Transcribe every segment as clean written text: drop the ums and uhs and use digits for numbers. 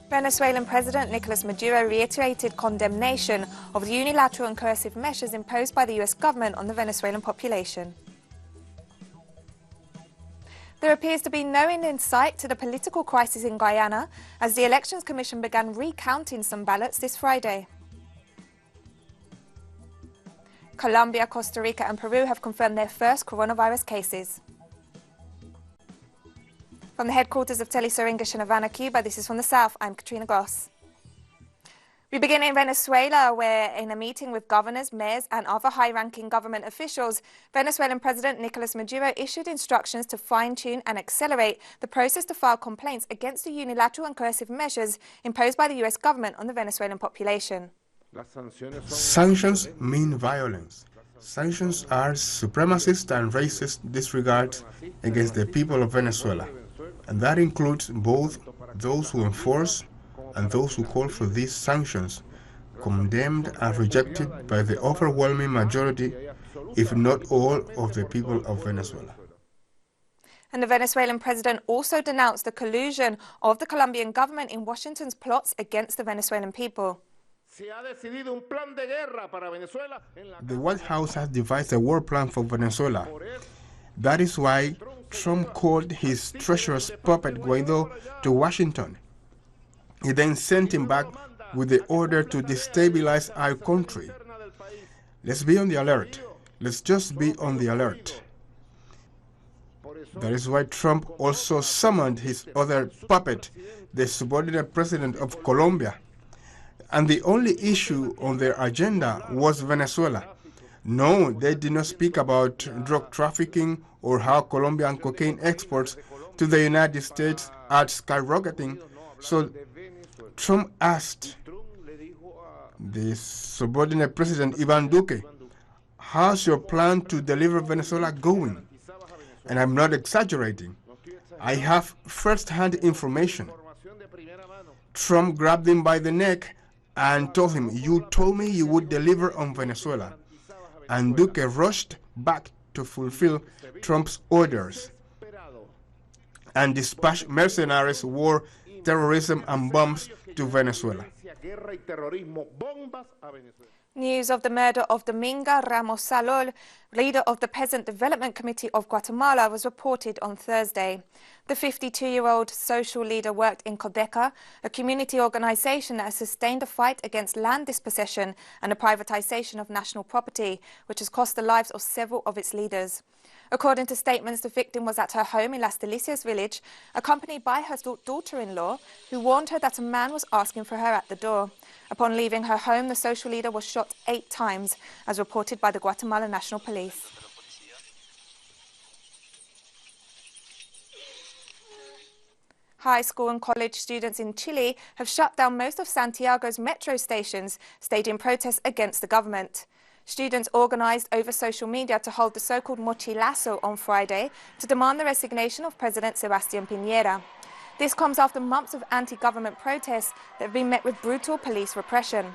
Venezuelan President Nicolas Maduro reiterated condemnation of the unilateral and coercive measures imposed by the US government on the Venezuelan population. There appears to be no end in sight to the political crisis in Guyana as the Elections Commission began recounting some ballots this Friday. Colombia, Costa Rica and Peru have confirmed their first coronavirus cases. From the headquarters of Telesur English in Havana, Cuba, this is From the South, I'm Katrina Goss. We begin in Venezuela, where in a meeting with governors, mayors and other high-ranking government officials, Venezuelan President Nicolas Maduro issued instructions to fine-tune and accelerate the process to file complaints against the unilateral and coercive measures imposed by the US government on the Venezuelan population. Sanctions mean violence. Sanctions are supremacist and racist disregards against the people of Venezuela, and that includes both those who enforce and those who call for these sanctions, condemned and rejected by the overwhelming majority, if not all, of the people of Venezuela. And the Venezuelan president also denounced the collusion of the Colombian government in Washington's plots against the Venezuelan people. The White House has devised a war plan for Venezuela. That is why Trump called his treacherous puppet Guaido to Washington. He then sent him back with the order to destabilize our country. Let's be on the alert. Let's just be on the alert. That is why Trump also summoned his other puppet, the subordinate president of Colombia. And the only issue on their agenda was Venezuela. No, they did not speak about drug trafficking or how Colombian cocaine exports to the United States are skyrocketing. So Trump asked the subordinate president, Ivan Duque, how's your plan to deliver Venezuela going? And I'm not exaggerating. I have first-hand information. Trump grabbed him by the neck and told him, you told me you would deliver on Venezuela. And Duque rushed back to fulfill Trump's orders and dispatched mercenaries, war, terrorism and bombs to Venezuela. News of the murder of Dominga Ramos Salol, leader of the Peasant Development Committee of Guatemala, was reported on Thursday. The 52-year-old social leader worked in Codeca, a community organization that has sustained a fight against land dispossession and the privatization of national property, which has cost the lives of several of its leaders. According to statements, the victim was at her home in Las Delicias village, accompanied by her daughter-in-law, who warned her that a man was asking for her at the door. Upon leaving her home, the social leader was shot 8 times, as reported by the Guatemala National Police. High school and college students in Chile have shut down most of Santiago's metro stations, staging protests against the government. Students organized over social media to hold the so-called mochilazo on Friday to demand the resignation of President Sebastián Piñera. This comes after months of anti-government protests that have been met with brutal police repression.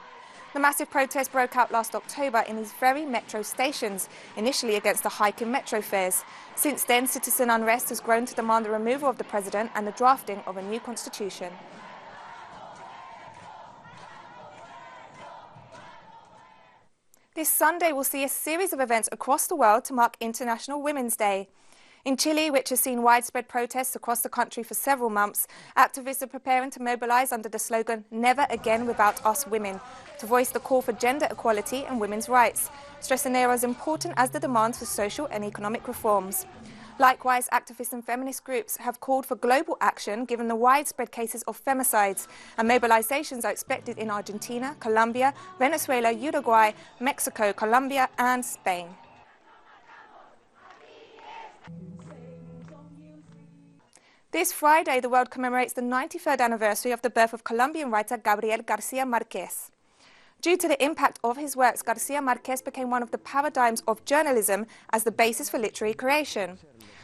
The massive protest broke out last October in these very metro stations, initially against the hike in metro fares. Since then, citizen unrest has grown to demand the removal of the president and the drafting of a new constitution. This Sunday will see a series of events across the world to mark International Women's Day. In Chile, which has seen widespread protests across the country for several months, activists are preparing to mobilize under the slogan, "Never Again Without Us Women," to voice the call for gender equality and women's rights, stressing they are as important as the demands for social and economic reforms. Likewise, activists and feminist groups have called for global action given the widespread cases of femicides, and mobilizations are expected in Argentina, Colombia, Venezuela, Uruguay, Mexico, Colombia and Spain. This Friday, the world commemorates the 93rd anniversary of the birth of Colombian writer Gabriel García Márquez. Due to the impact of his works, García Márquez became one of the paradigms of journalism as the basis for literary creation.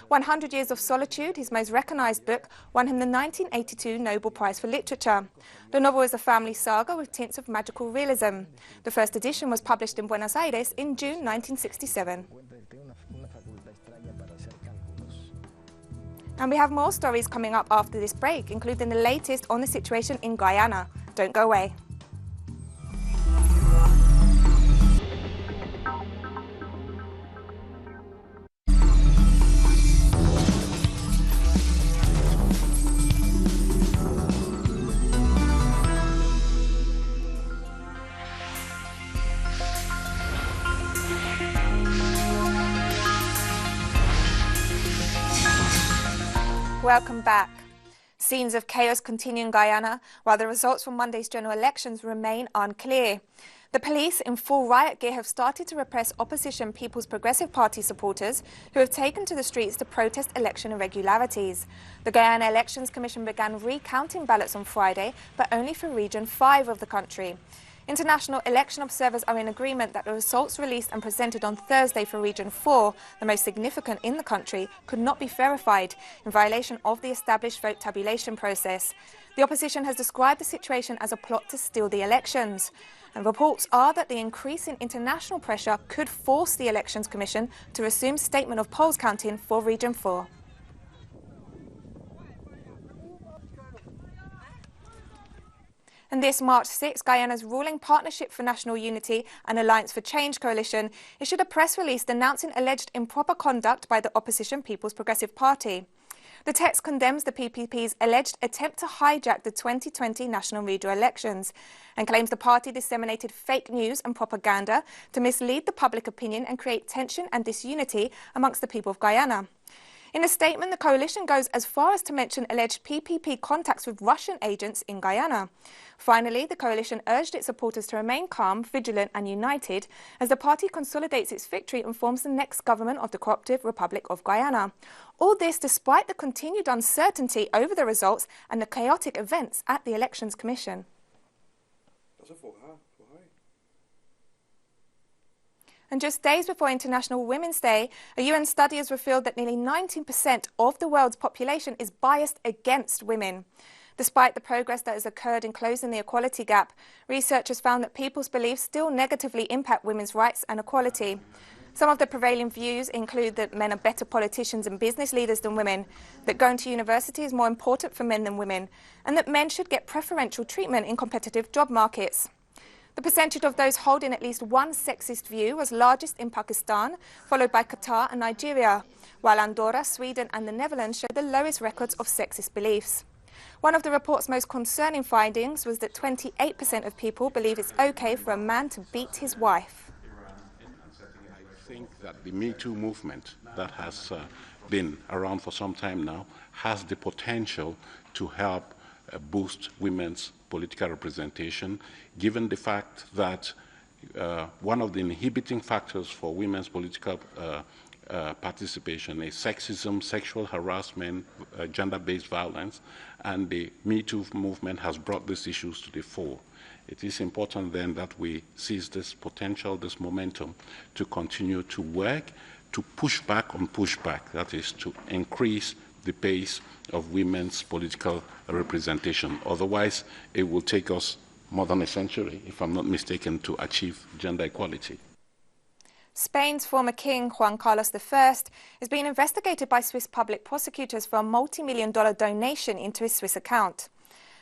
100 Years of Solitude, his most recognized book, won him the 1982 Nobel Prize for Literature. The novel is a family saga with tints of magical realism. The first edition was published in Buenos Aires in June 1967. And we have more stories coming up after this break, including the latest on the situation in Guyana. Don't go away. Welcome back. Scenes of chaos continue in Guyana, while the results from Monday's general elections remain unclear. The police, in full riot gear, have started to repress opposition People's Progressive Party supporters who have taken to the streets to protest election irregularities. The Guyana Elections Commission began recounting ballots on Friday, but only for Region 5 of the country. International election observers are in agreement that the results released and presented on Thursday for Region 4, the most significant in the country, could not be verified in violation of the established vote tabulation process. The opposition has described the situation as a plot to steal the elections. And reports are that the increase in international pressure could force the Elections Commission to resume statement of polls counting for Region 4. And this March 6, Guyana's ruling Partnership for National Unity and Alliance for Change coalition issued a press release denouncing alleged improper conduct by the opposition People's Progressive Party. The text condemns the PPP's alleged attempt to hijack the 2020 national regional elections and claims the party disseminated fake news and propaganda to mislead the public opinion and create tension and disunity amongst the people of Guyana. In a statement, the coalition goes as far as to mention alleged PPP contacts with Russian agents in Guyana. Finally, the coalition urged its supporters to remain calm, vigilant and united as the party consolidates its victory and forms the next government of the Cooperative Republic of Guyana. All this despite the continued uncertainty over the results and the chaotic events at the Elections Commission. And just days before International Women's Day, a UN study has revealed that nearly 19% of the world's population is biased against women. Despite the progress that has occurred in closing the equality gap, researchers found that people's beliefs still negatively impact women's rights and equality. Some of the prevailing views include that men are better politicians and business leaders than women, that going to university is more important for men than women, and that men should get preferential treatment in competitive job markets. The percentage of those holding at least one sexist view was largest in Pakistan, followed by Qatar and Nigeria, while Andorra, Sweden and the Netherlands showed the lowest records of sexist beliefs. One of the report's most concerning findings was that 28% of people believe it's okay for a man to beat his wife. I think that the Me Too movement that has been around for some time now has the potential to help boost women's political representation, given the fact that one of the inhibiting factors for women's political participation is sexism, sexual harassment, gender-based violence, and the Me Too movement has brought these issues to the fore. It is important then that we seize this potential, this momentum, to continue to work, to push back on pushback, that is, to increase the pace of women's political representation. Otherwise, it will take us more than a century, if I'm not mistaken, to achieve gender equality. Spain's former king, Juan Carlos I, is being investigated by Swiss public prosecutors for a multi-million-dollar donation into his Swiss account.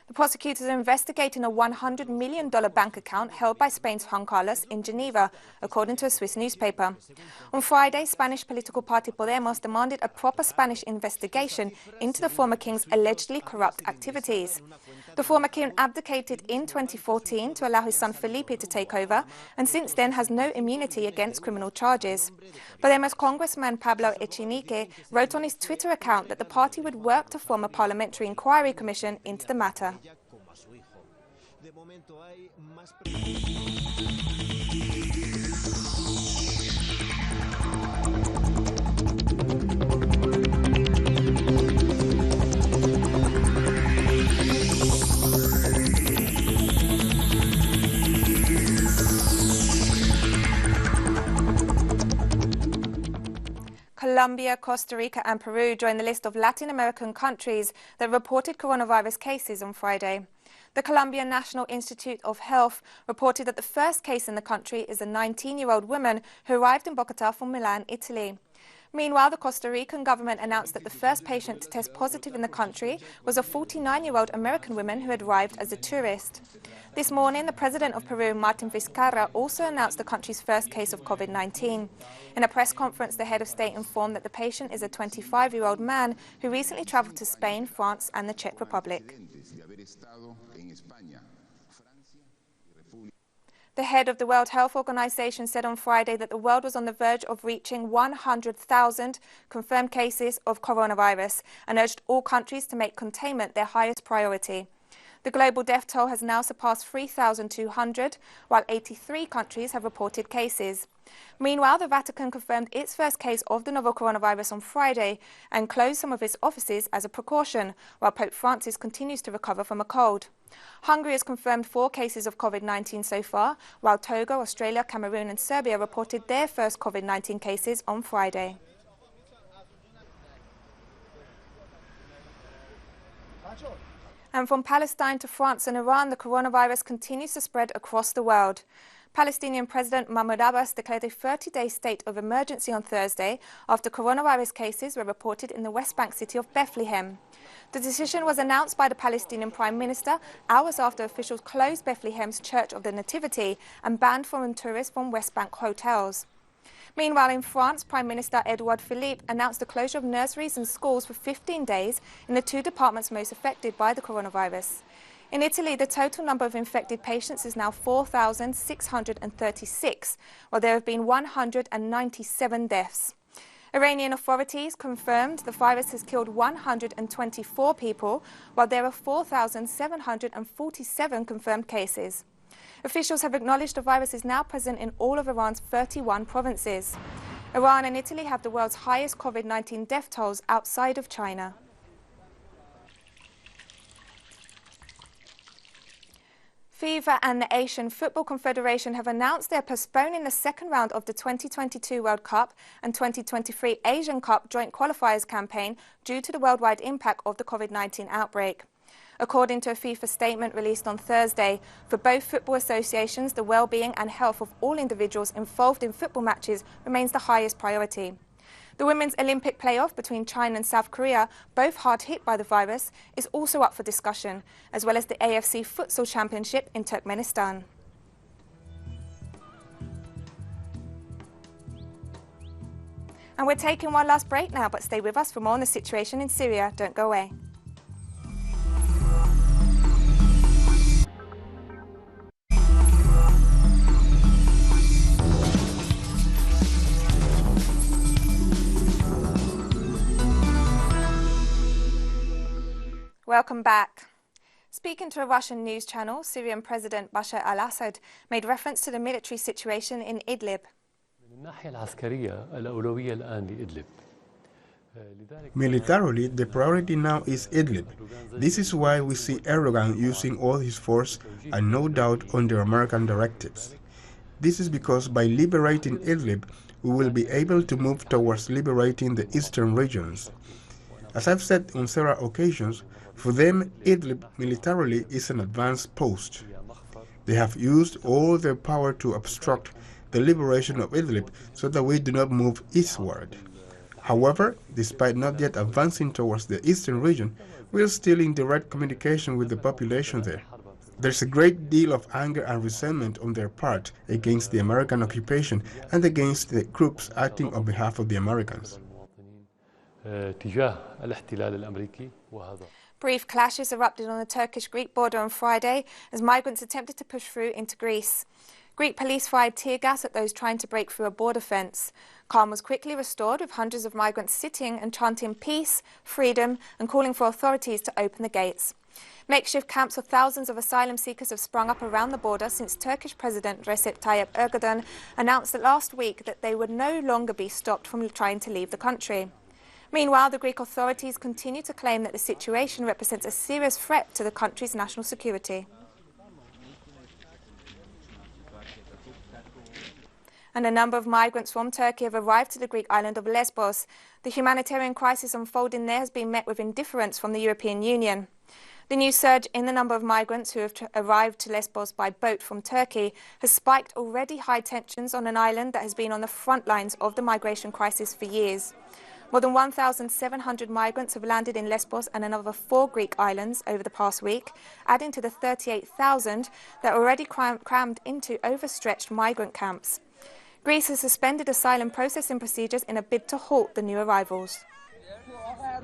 The prosecutors are investigating a $100 million bank account held by Spain's Juan Carlos in Geneva, according to a Swiss newspaper. On Friday, Spanish political party Podemos demanded a proper Spanish investigation into the former king's allegedly corrupt activities. The former king abdicated in 2014 to allow his son Felipe to take over, and since then has no immunity against criminal charges. Podemos congressman Pablo Echenique wrote on his Twitter account that the party would work to form a parliamentary inquiry commission into the matter. Colombia, Costa Rica and Peru joined the list of Latin American countries that reported coronavirus cases on Friday. The Colombian National Institute of Health reported that the first case in the country is a 19-year-old woman who arrived in Bogotá from Milan, Italy. Meanwhile, the Costa Rican government announced that the first patient to test positive in the country was a 49-year-old American woman who had arrived as a tourist. This morning, the president of Peru, Martin Vizcarra, also announced the country's first case of COVID-19. In a press conference, the head of state informed that the patient is a 25-year-old man who recently traveled to Spain, France, and the Czech Republic. The head of the World Health Organization said on Friday that the world was on the verge of reaching 100,000 confirmed cases of coronavirus and urged all countries to make containment their highest priority. The global death toll has now surpassed 3,200, while 83 countries have reported cases. Meanwhile, the Vatican confirmed its first case of the novel coronavirus on Friday and closed some of its offices as a precaution, while Pope Francis continues to recover from a cold. Hungary has confirmed 4 cases of COVID-19 so far, while Togo, Australia, Cameroon and Serbia reported their first COVID-19 cases on Friday. And from Palestine to France and Iran, the coronavirus continues to spread across the world. Palestinian President Mahmoud Abbas declared a 30-day state of emergency on Thursday after coronavirus cases were reported in the West Bank city of Bethlehem. The decision was announced by the Palestinian Prime Minister hours after officials closed Bethlehem's Church of the Nativity and banned foreign tourists from West Bank hotels. Meanwhile, in France, Prime Minister Edouard Philippe announced the closure of nurseries and schools for 15 days in the 2 departments most affected by the coronavirus. In Italy, the total number of infected patients is now 4,636, while there have been 197 deaths. Iranian authorities confirmed the virus has killed 124 people, while there are 4,747 confirmed cases. Officials have acknowledged the virus is now present in all of Iran's 31 provinces. Iran and Italy have the world's highest COVID-19 death tolls outside of China. FIFA and the Asian Football Confederation have announced they're postponing the second round of the 2022 World Cup and 2023 Asian Cup joint qualifiers campaign due to the worldwide impact of the COVID-19 outbreak. According to a FIFA statement released on Thursday, for both football associations, the well-being and health of all individuals involved in football matches remains the highest priority. The Women's Olympic playoff between China and South Korea, both hard hit by the virus, is also up for discussion, as well as the AFC Futsal Championship in Turkmenistan. And we're taking one last break now, but stay with us for more on the situation in Syria. Don't go away. Welcome back. Speaking to a Russian news channel, Syrian President Bashar al-Assad made reference to the military situation in Idlib. Militarily, the priority now is Idlib. This is why we see Erdogan using all his force and no doubt under American directives. This is because by liberating Idlib, we will be able to move towards liberating the eastern regions. As I've said on several occasions, for them, Idlib militarily is an advanced post. They have used all their power to obstruct the liberation of Idlib so that we do not move eastward. However, despite not yet advancing towards the eastern region, we are still in direct communication with the population there. There's a great deal of anger and resentment on their part against the American occupation and against the groups acting on behalf of the Americans. Brief clashes erupted on the Turkish-Greek border on Friday as migrants attempted to push through into Greece. Greek police fired tear gas at those trying to break through a border fence. Calm was quickly restored with hundreds of migrants sitting and chanting peace, freedom and calling for authorities to open the gates. Makeshift camps of thousands of asylum seekers have sprung up around the border since Turkish President Recep Tayyip Erdogan announced last week that they would no longer be stopped from trying to leave the country. Meanwhile, the Greek authorities continue to claim that the situation represents a serious threat to the country's national security. And a number of migrants from Turkey have arrived to the Greek island of Lesbos. The humanitarian crisis unfolding there has been met with indifference from the European Union. The new surge in the number of migrants who have arrived to Lesbos by boat from Turkey has spiked already high tensions on an island that has been on the front lines of the migration crisis for years. More than 1,700 migrants have landed in Lesbos and another 4 Greek islands over the past week, adding to the 38,000 that are already crammed into overstretched migrant camps. Greece has suspended asylum processing procedures in a bid to halt the new arrivals.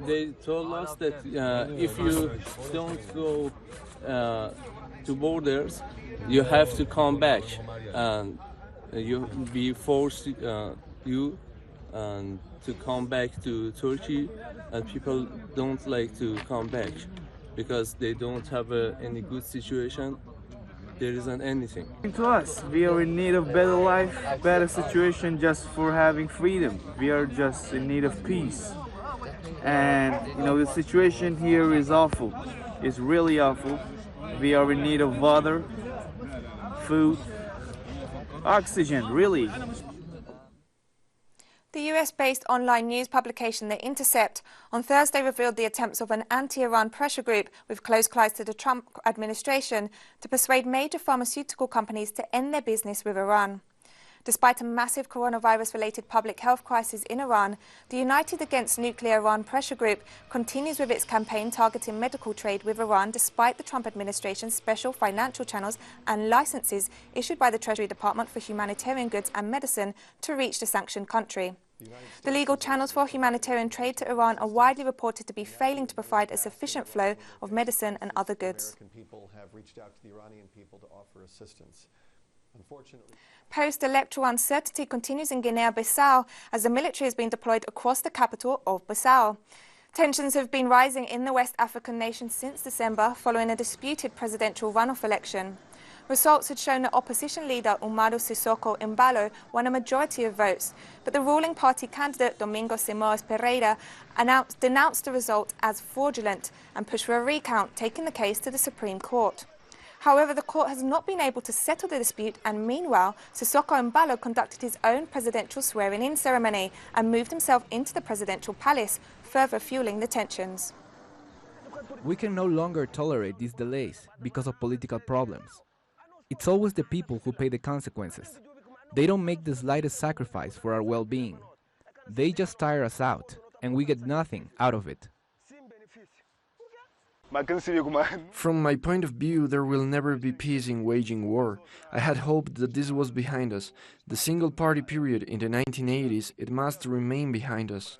They told us that if you don't go to borders, you have to come back, and you be forced to come back to Turkey, and people don't like to come back because they don't have any good situation. There isn't anything. To us, we are in need of better life, better situation just for having freedom. We are just in need of peace. And the situation here is awful. It's really awful. We are in need of water, food, oxygen, really. The US-based online news publication The Intercept on Thursday revealed the attempts of an anti-Iran pressure group with close ties to the Trump administration to persuade major pharmaceutical companies to end their business with Iran. Despite a massive coronavirus-related public health crisis in Iran, the United Against Nuclear Iran pressure group continues with its campaign targeting medical trade with Iran despite the Trump administration's special financial channels and licenses issued by the Treasury Department for humanitarian goods and medicine to reach the sanctioned country. The legal channels for humanitarian trade to Iran are widely reported to be failing to provide a sufficient flow of medicine and other goods. People have reached out to the Iranian people to offer assistance. Unfortunately, post-electoral uncertainty continues in Guinea-Bissau as the military has been deployed across the capital of Bissau. Tensions have been rising in the West African nation since December following a disputed presidential runoff election. Results had shown that opposition leader Umaru Sissoko Embalo won a majority of votes, but the ruling party candidate Domingo Simoes Pereira denounced the result as fraudulent and pushed for a recount, taking the case to the Supreme Court. However, the court has not been able to settle the dispute, and meanwhile, Sissoko Embalo conducted his own presidential swearing-in ceremony and moved himself into the presidential palace, further fueling the tensions. We can no longer tolerate these delays because of political problems. It's always the people who pay the consequences. They don't make the slightest sacrifice for our well-being. They just tire us out, and we get nothing out of it. From my point of view, there will never be peace in waging war. I had hoped that this was behind us. The single-party period in the 1980s, it must remain behind us.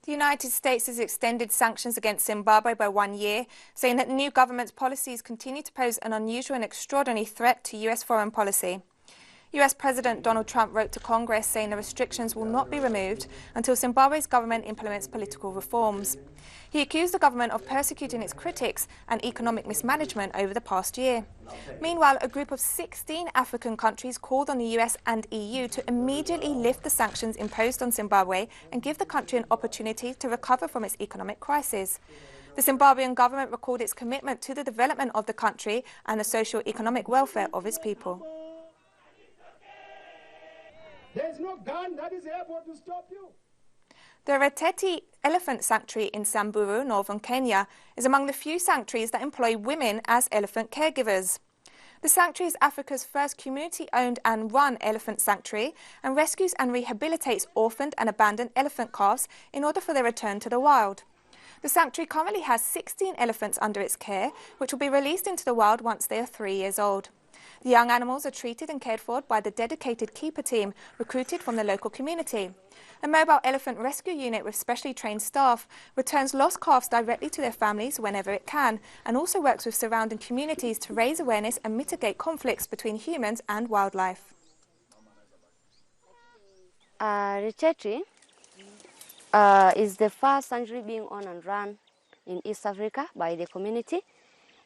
The United States has extended sanctions against Zimbabwe by 1 year, saying that the new government's policies continue to pose an unusual and extraordinary threat to US foreign policy. US President Donald Trump wrote to Congress saying the restrictions will not be removed until Zimbabwe's government implements political reforms. He accused the government of persecuting its critics and economic mismanagement over the past year. Meanwhile, a group of 16 African countries called on the US and EU to immediately lift the sanctions imposed on Zimbabwe and give the country an opportunity to recover from its economic crisis. The Zimbabwean government recalled its commitment to the development of the country and the socio-economic welfare of its people. There's no gun that is able to stop you. The Reteti Elephant Sanctuary in Samburu, northern Kenya, is among the few sanctuaries that employ women as elephant caregivers. The sanctuary is Africa's first community-owned and run elephant sanctuary and rescues and rehabilitates orphaned and abandoned elephant calves in order for their return to the wild. The sanctuary currently has 16 elephants under its care, which will be released into the wild once they are 3 years old. The young animals are treated and cared for by the dedicated keeper team recruited from the local community. A mobile elephant rescue unit with specially trained staff returns lost calves directly to their families whenever it can, and also works with surrounding communities to raise awareness and mitigate conflicts between humans and wildlife. Reteti is the first sanctuary being owned and run in East Africa by the community,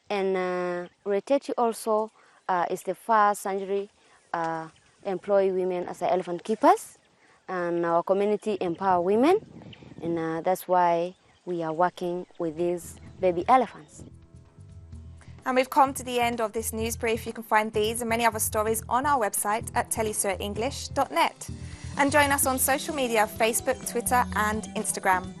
and Reteti also is the first sanctuary employ women as elephant keepers, and our community empower women, and that's why we are working with these baby elephants. And we've come to the end of this news brief. You can find these and many other stories on our website at telesurenglish.net. And join us on social media, Facebook, Twitter and Instagram.